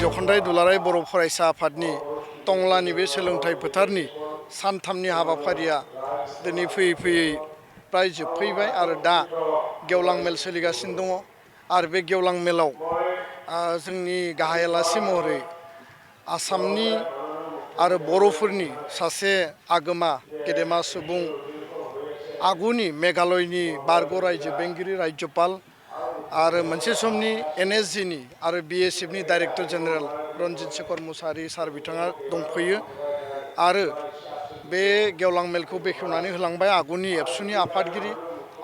जखनदाय दुलाराय बर' फरायसा आफादनि टंलानि बे सोलोंथाइ फोथारनि सानथामनि हाबाफारिया दिनै फैयै फैयै प्राय जोबफैबाय आरो दा गेवलां मेल सोलिगासिनो दङ आरो बे गेवलां मेलाव जोंनि गाहाय आलासि महरै आसामनि आरो बर'फोरनि सासे आगोमा गेदेमा सुबुं आगुनि मेघालयनि बारग' रायजो बेंगिरि राज्यपाल आरो मोनसे समनि NSGनि आरो BSFनि डाइरेक्टर जेनेरेल रन्जित शेखर मुसाहारि सार बिथाङा दंफैयो आरो बे गेवलां मेलखौ बेखेवनानै होलांबाय आगुनि एबसुनि आफादगिरि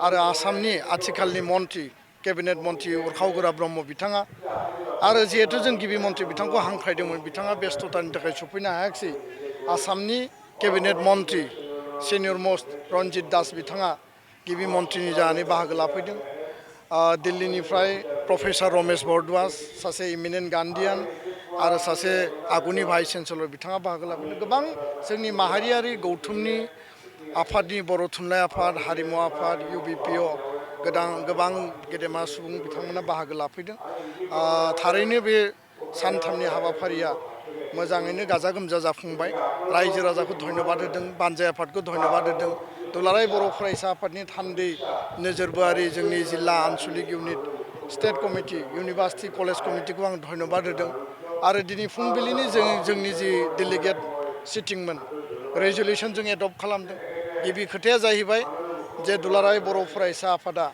आरो आसामनि आथिखालनि मन्त्रि केबिनेट मन्त्रि उरखाव गोरा ब्रह्म बिथाङा आरो जिहेतु जों गिबि मन्त्रि बिथांखौ हांख्रायदोंमोन बिथाङा बेस्थ'तानि थाखाय सफैनो हायाखिसै आसामनि केबिनेट मन्त्रि सिनियर मस्ट रन्जित दास बिथाङा गिबि मन्त्रिनि जानानै बाहागो लाफैदों दिल्लीनिफ्राय प्रफेसर रमेश भरद्वाज सासे इमिनेन्ट गान्धीयान आरो सासे आगुनि भाइस चेन्सेलर बिथाङा बाहागो लाफैदों गोबां जोंनि माहारियारि गौथुमनि आफादनि बर' थुनलाइ आफाद हारिमु आफाद UBPO गोबां गेदेमा सुबुं बिथांमोना बाहागो लाफैदों थारैनो बे सानथामनि हाबाफारिया मोजाङैनो गाजा गोमजा जाफुंबाय रायजो राजाखौ धन्यबाद होदों बानजाय आफादखौ धन्यबाद होदों दुलाराय बर' फरायसा आफादनि थान्दै नोजोरबोआरि जोंनि जिल्ला आनसलिक unit state committee university college कमिटिखौ आं धन्यबाद होदों आरो दिनै फुंबिलिनि जोंनि जि डेलिगेट सिटिंमोन रेजलिउसन जों एडप्ट खालामदों गिबि खोथाया जाहैबाय जे दुलाराय बर' फरायसा आफादा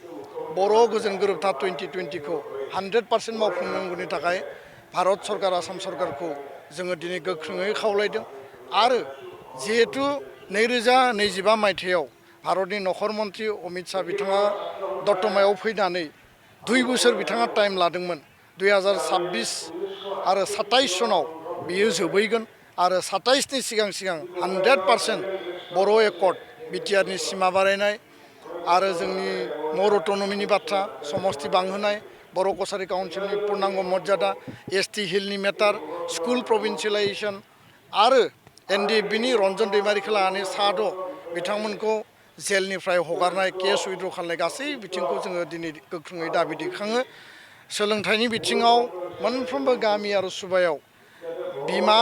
बर' गोजोन गोरोबथा 2020खौ 100% मावफुंनांगौनि थाखाय भारत सरकार आसाम सरकारखौ जोङो दिनै गोख्रोङै खावलायदों आरो जिहेतु 2025 मायथाइयाव भारतनि नखर मन्त्रि अमित शाह बिथाङा दतमायाव फैनानै 2 बोसोर बिथाङा टाइम लादोंमोन 2026 आरो 27 सनाव बियो जोबहैगोन आरो 27नि सिगां 100% बर' एकर्ड बिटिआरनि सिमा बारायनाय आरो जोंनि मर अट'नमिनि बाथ्रा समस्ति बांहोनाय बर' कसारि काउन्सिलनि पुर्नांग मर्यादा ST हिलनि मेटार स्कुल प्रभिन्सियेलाइजेसन आरो NDFBनि रन्जन दैमारिखौ लानानै साद' बिथांमोनखौ जेलनिफ्राय हगारनाय केस उइथड्र खालामनाय गासै बिथिंखौ जोङो दिनै गोख्रोङै दाबि दैखाङो सोलोंथाइनि बिथिङाव मोनफ्रोमबो गामि आरो सुबायाव बिमा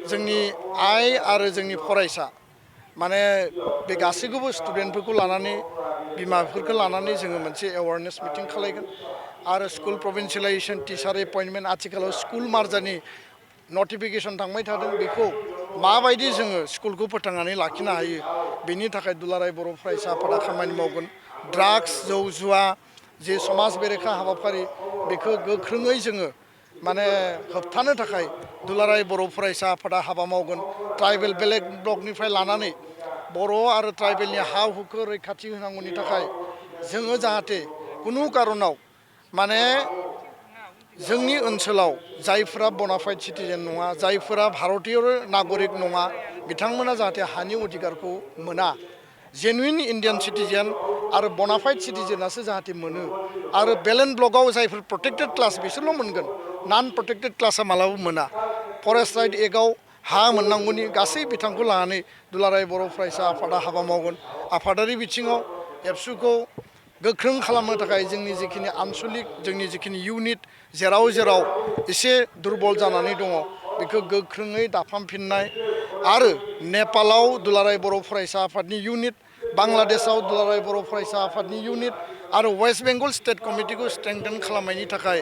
जोंनि आइ आरो जोंनि फरायसा माने बे गासैखौबो स्टुडेन्टफोरखौ लानानै बिमाफोरखौ लानानै जोङो मोनसे एवारनेस मिटिं खालायगोन आरो स्कुल प्रभिन्सियेलाइजेसन टिचार एपइन्टमेन्ट आथिखालाव स्कुल मार्जारनि नटिफिकेसन थांबाय थादों बेखौ माबायदि जोङो स्कुलखौ फोथांनानै लाखिनो हायो बेनि थाखाय दुलाराय बर' फरायसा आफादा खामानि मावगोन ड्राग्स जौ जुवा जे समाज बेरेखा हाबाफारि बेखौ गोख्रोङै जोङो माने होबथानो थाखाय दुलाराय बर' फरायसा आफादा हाबा मावगोन ट्राइबेल बेलेग ब्लकनिफ्राय लानानै बर' आरो ट्राइबेलनि हा हुखौ रैखाथि होनांगौनि थाखाय जोङो जाहाथे कुनु कारनाव माने जोंनि ओनसोलाव जायफोरा बनाफाइड सिटिजेन नङा जायफोरा भारतीय नागरिक नङा बिथांमोना जाहाथे हानि अधिकारखौ मोना जेनुइन इन्डियान सिटिजेन आरो बनाफाइड सिटिजेनासो जाहाथे मोनो आरो बेलेन्ड ब्लकआव जायफोर प्रटेक्टेड क्लास बिसोरल' मोनगोन नन प्रटेक्टेड क्लासा मालाबा मोना फरेस्ट राइट एक्टआव हा मोननांगौनि गासै बिथांखौ लानानै दुलाराय बर' फरायसा आफादा हाबा मावगोन आफादारि बिथिङाव एबसुखौ गोख्रों खालामनो थाखाय जोंनि जिखिनि आनसलिक जोंनि जिखिनि इउनिट जेराव एसे दुरबल जानानै दङ बेखौ गोख्रोङै दाफामफिननाय आरो नेपालाव दुलाराय बर' फरायसा आफादनि इउनिट बांलादेशआव दुलाराय बर' फरायसा आफादनि इउनिट आरो वेस्ट बेंगल स्टेट कमिटिखौ स्ट्रेंथेन खालामनायनि थाखाय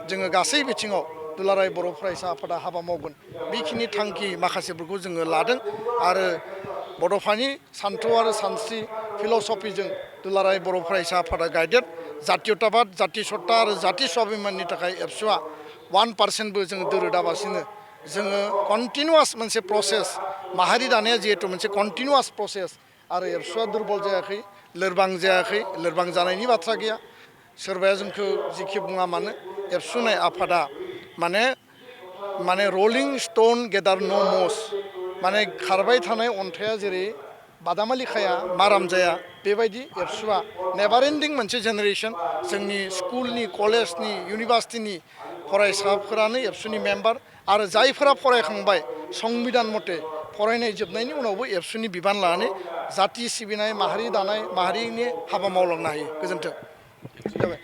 जोङो गासै बिथिङाव दुलाराय बर' फरायसा आफादा हाबा मावगोन बेखिनि थांखि माखासेफोरखौ जोङो लादों आरो बड'फानि सान्थौ आरो सानस्रि फिल'सफिजों दुलाराय बर' फरायसा आफादा गाइडेड जातीयताबाद जाति सत्ता आरो जाति स्वाभिमाननि थाखाय एबसुआ 1%बो जोङो दोरोदाबासिनो जोङो कन्टिनिउआस मोनसे प्रसेस माहारि दानाया जिहेतु मोनसे कन्टिनिउआस प्रसेस आरो एबसुआ दुरबल जायाखै लोरबां जानायनि बाथ्रा गैया सोरबाया जोंखौ जिखि बुङा मानो एबसुनाय आफादा माने रलिं स्टोन गेदार नो मस माने खारबाय थानाय अन्थाइया जेरै बादामालि खाया माराम जाया बेबायदि एबसुआ नेभार एन्डिं मोनसे जेनेरेसन जोंनि स्कुलनि कलेजनि इउनिभार्सिटिनि फरायसाफोरानो एबसुनि मेम्बार आरो जायफोरा फरायखांबाय संबिधान मथे फरायनाय जोबनायनि उनावबो एबसुनि बिबान लानानै जाति सिबिनाय माहारि दानाय माहारिनि हाबा मावलांनो हायो गोजोन्थों जाबाय